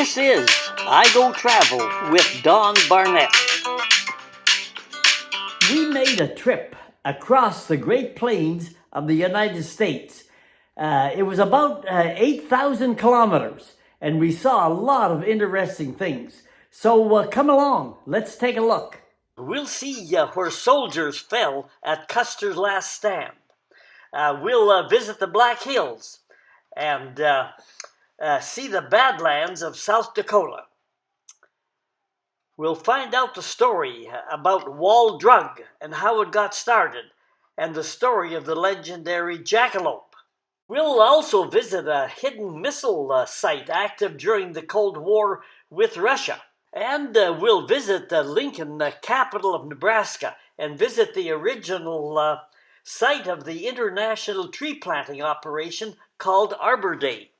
This is I Go Travel with Don Barnett. We made a trip across the Great Plains of the United States. It was about 8,000 kilometers, and we saw a lot of interesting things. So come along, let's take a look. We'll see where soldiers fell at Custer's last stand. We'll visit the Black Hills and see the Badlands of South Dakota. We'll find out the story about Wall Drug and how it got started, and the story of the legendary jackalope. We'll also visit a hidden missile site active during the Cold War with Russia. And we'll visit Lincoln, the capital of Nebraska, and visit the original site of the international tree planting operation called Arbor Day.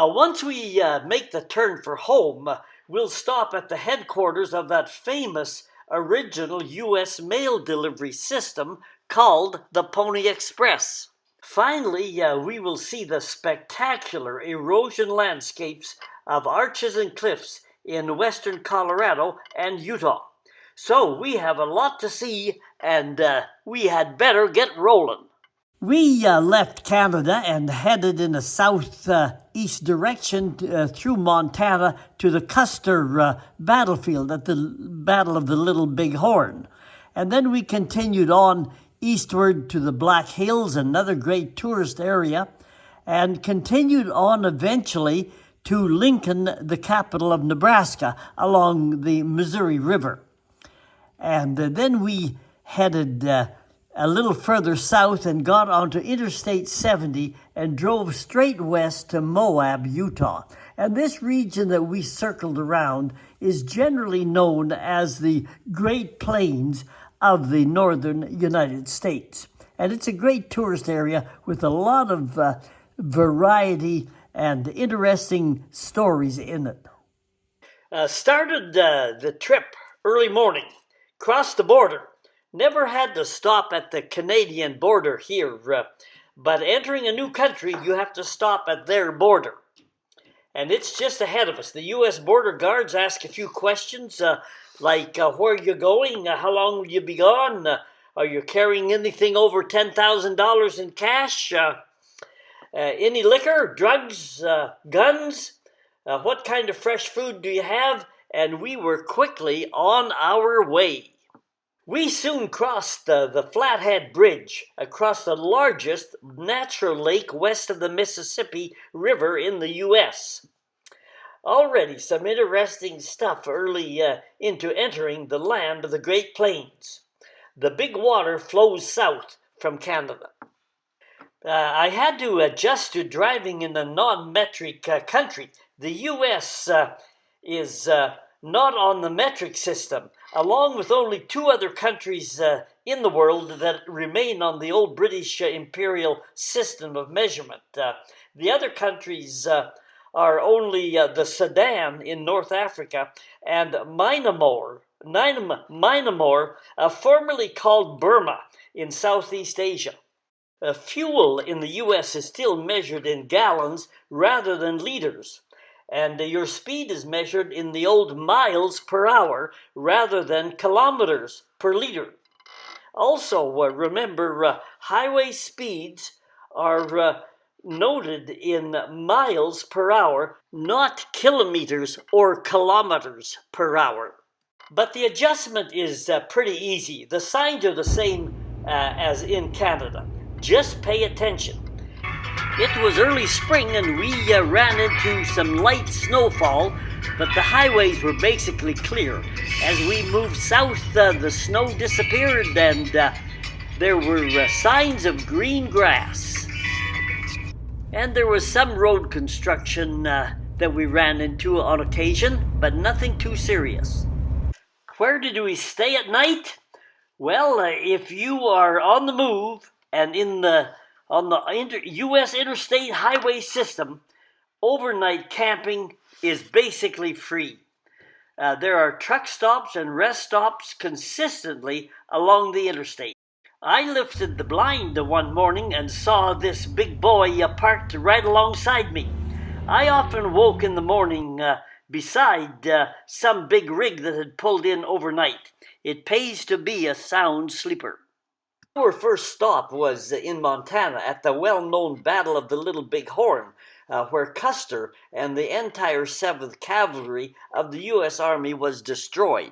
Once we make the turn for home, we'll stop at the headquarters of that famous original U.S. mail delivery system called the Pony Express. Finally, we will see the spectacular erosion landscapes of arches and cliffs in western Colorado and Utah. So we have a lot to see, and we had better get rolling. We left Canada and headed in a southeast direction through Montana to the Custer battlefield at the Battle of the Little Big Horn. And then we continued on eastward to the Black Hills, another great tourist area, and continued on eventually to Lincoln, the capital of Nebraska, along the Missouri River. And then we headed a little further south and got onto Interstate 70 and drove straight west to Moab, Utah. And this region that we circled around is generally known as the Great Plains of the northern United States. And it's a great tourist area with a lot of variety and interesting stories in it. Started the trip early morning, crossed the border. Never had to stop at the Canadian border here, but entering a new country, you have to stop at their border. And it's just ahead of us. The U.S. border guards ask a few questions, like where are you going, how long will you be gone, are you carrying anything over $10,000 in cash, any liquor, drugs, guns, what kind of fresh food do you have? And we were quickly on our way. We soon crossed the Flathead Bridge across the largest natural lake west of the Mississippi River in the U.S. Already some interesting stuff early into entering the land of the Great Plains. The big water flows south from Canada. I had to adjust to driving in a non-metric country. The U.S. is not on the metric system, along with only two other countries in the world that remain on the old British imperial system of measurement. The other countries are only the Sudan in North Africa and Myanmar, formerly called Burma in Southeast Asia. Fuel in the U.S. is still measured in gallons rather than liters, and your speed is measured in the old miles per hour rather than kilometers per liter. Also, remember, highway speeds are noted in miles per hour, not kilometers or kilometers per hour. But the adjustment is pretty easy. The signs are the same as in Canada. Just pay attention. It was early spring and we ran into some light snowfall, but the highways were basically clear. As we moved south, the snow disappeared and there were signs of green grass. And there was some road construction that we ran into on occasion, but nothing too serious. Where did we stay at night? Well, if you are on the move and on the U.S. interstate highway system, overnight camping is basically free. There are truck stops and rest stops consistently along the interstate. I lifted the blind one morning and saw this big boy parked right alongside me. I often woke in the morning beside some big rig that had pulled in overnight. It pays to be a sound sleeper. Our first stop was in Montana at the well-known Battle of the Little Big Horn, where Custer and the entire 7th Cavalry of the U.S. Army was destroyed.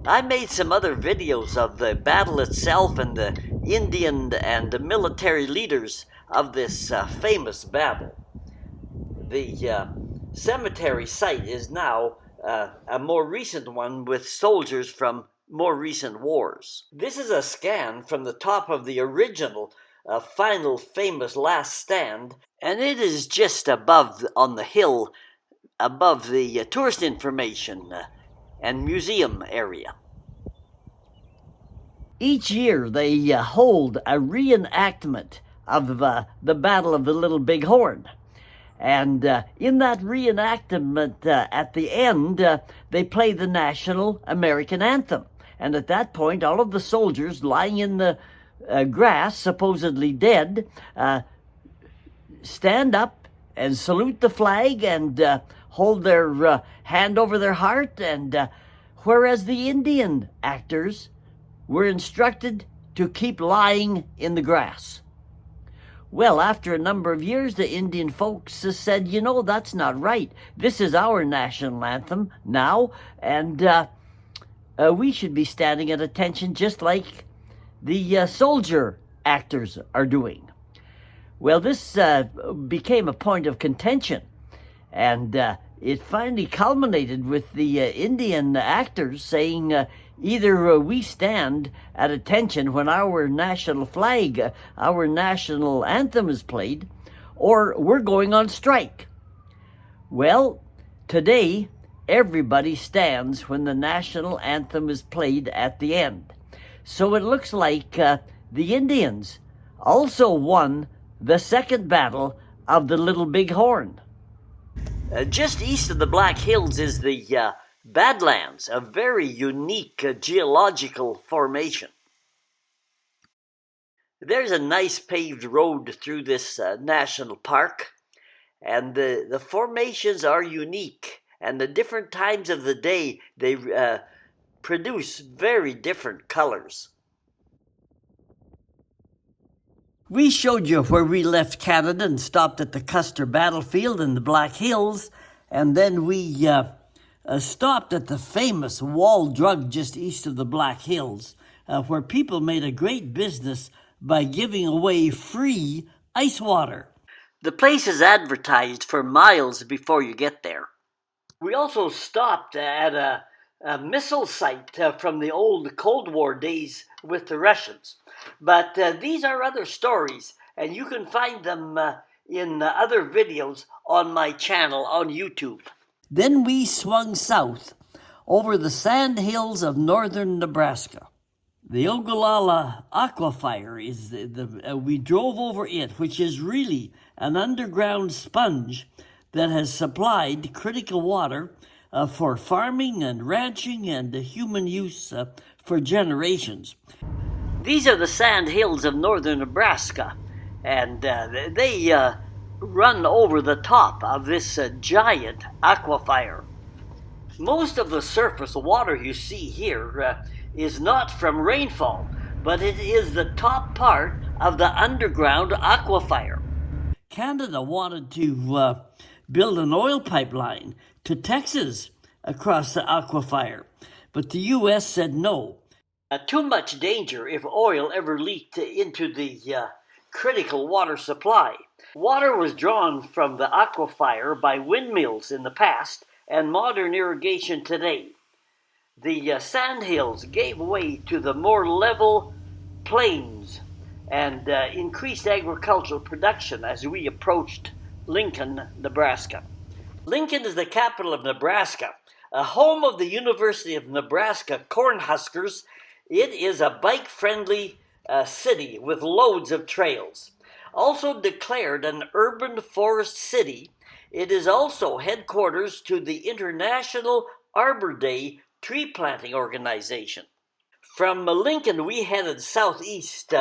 I made some other videos of the battle itself and the Indian and military leaders of this famous battle. The cemetery site is now a more recent one with soldiers from more recent wars. This is a scan from the top of the original final famous last stand, and it is just above on the hill above the tourist information and museum area. Each year they hold a reenactment of the Battle of the Little Big Horn. And in that reenactment, at the end, they play the national American anthem. And at that point, all of the soldiers lying in the grass, supposedly dead, stand up and salute the flag and hold their hand over their heart. And whereas the Indian actors were instructed to keep lying in the grass. Well, after a number of years, the Indian folks said, you know, that's not right. This is our national anthem now, and we should be standing at attention just like the soldier actors are doing. Well, this became a point of contention, and it finally culminated with the Indian actors saying, either we stand at attention when our national flag, our national anthem is played, or we're going on strike. Well, today, everybody stands when the national anthem is played at the end. So it looks like the Indians also won the second battle of the Little Big Horn. Just east of the Black Hills is the Badlands, a very unique geological formation. There's a nice paved road through this national park, and the formations are unique, and the different times of the day they produce very different colors. We showed you where we left Canada and stopped at the Custer battlefield in the Black Hills, and then we stopped at the famous Wall Drug just east of the Black Hills, where people made a great business by giving away free ice water. The place is advertised for miles before you get there. We also stopped at a missile site from the old Cold War days with the Russians. But these are other stories, and you can find them in other videos on my channel on YouTube. Then we swung south over the sand hills of northern Nebraska. The Ogallala Acquifier is we drove over it, which is really an underground sponge that has supplied critical water for farming and ranching and human use for generations. These are the sand hills of northern Nebraska, and they run over the top of this giant aquifer. Most of the surface water you see here is not from rainfall, but it is the top part of the underground aquifer. Canada wanted to build an oil pipeline to Texas across the aquifer, but the U.S. said no. Too much danger if oil ever leaked into the critical water supply. Water was drawn from the aquifer by windmills in the past and modern irrigation today. The sandhills gave way to the more level plains and increased agricultural production as we approached Lincoln, Nebraska. Lincoln is the capital of Nebraska, a home of the University of Nebraska Cornhuskers. It is a bike-friendly city with loads of trails. Also declared an urban forest city, it is also headquarters to the International Arbor Day tree planting organization. From Lincoln, we headed southeast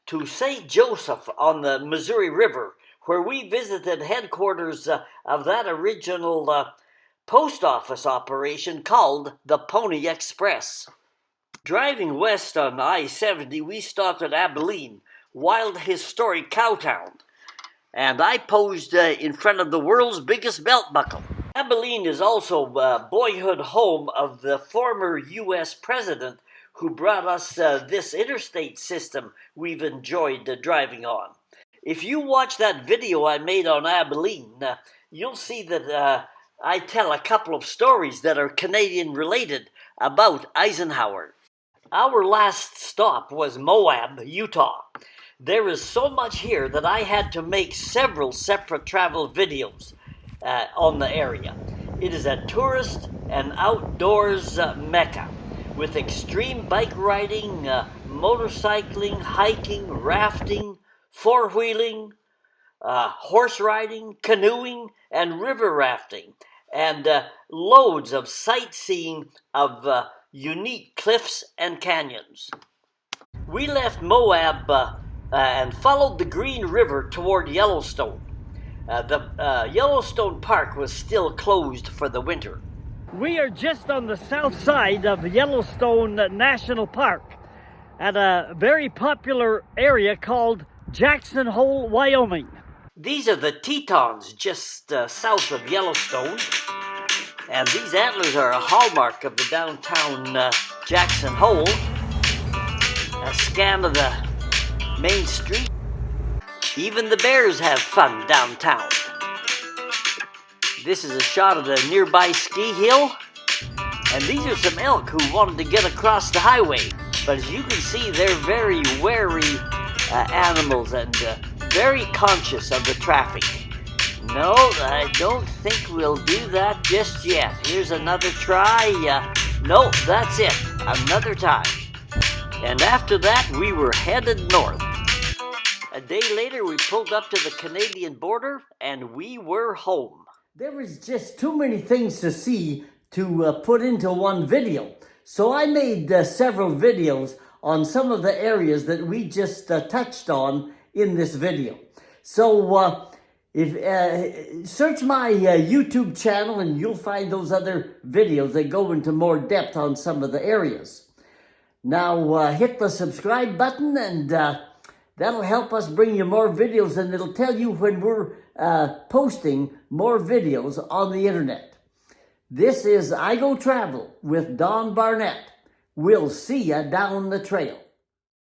to St. Joseph on the Missouri River, where we visited headquarters of that original post office operation called the Pony Express. Driving west on I-70, we stopped at Abilene, wild historic cowtown, and I posed in front of the world's biggest belt buckle. Abilene is also boyhood home of the former U.S. president who brought us this interstate system we've enjoyed driving on. If you watch that video I made on Abilene, you'll see that I tell a couple of stories that are Canadian related about Eisenhower. Our last stop was Moab, Utah. There is so much here that I had to make several separate travel videos on the area. It is a tourist and outdoors mecca with extreme bike riding, motorcycling, hiking, rafting, four-wheeling, horse riding, canoeing, and river rafting, and loads of sightseeing of unique cliffs and canyons. We left Moab and followed the Green River toward Yellowstone. The Yellowstone Park was still closed for the winter. We are just on the south side of Yellowstone National Park at a very popular area called Jackson Hole, Wyoming. These are the Tetons just south of Yellowstone, and these antlers are a hallmark of the downtown Jackson Hole. A scan of the main street. Even the bears have fun downtown. This is a shot of the nearby ski hill, and these are some elk who wanted to get across the highway. But as you can see, they're very wary animals and very conscious of the traffic. No, I don't think we'll do that just yet. Here's another try. No, that's it. Another time. And after that, we were headed north. A day later, we pulled up to the Canadian border, and we were home. There was just too many things to see to put into one video. So I made several videos on some of the areas that we just touched on in this video. So if search my YouTube channel and you'll find those other videos that go into more depth on some of the areas. Now hit the subscribe button, and that'll help us bring you more videos, and it'll tell you when we're posting more videos on the internet. This is I Go Travel with Don Barnett. We'll see ya down the trail.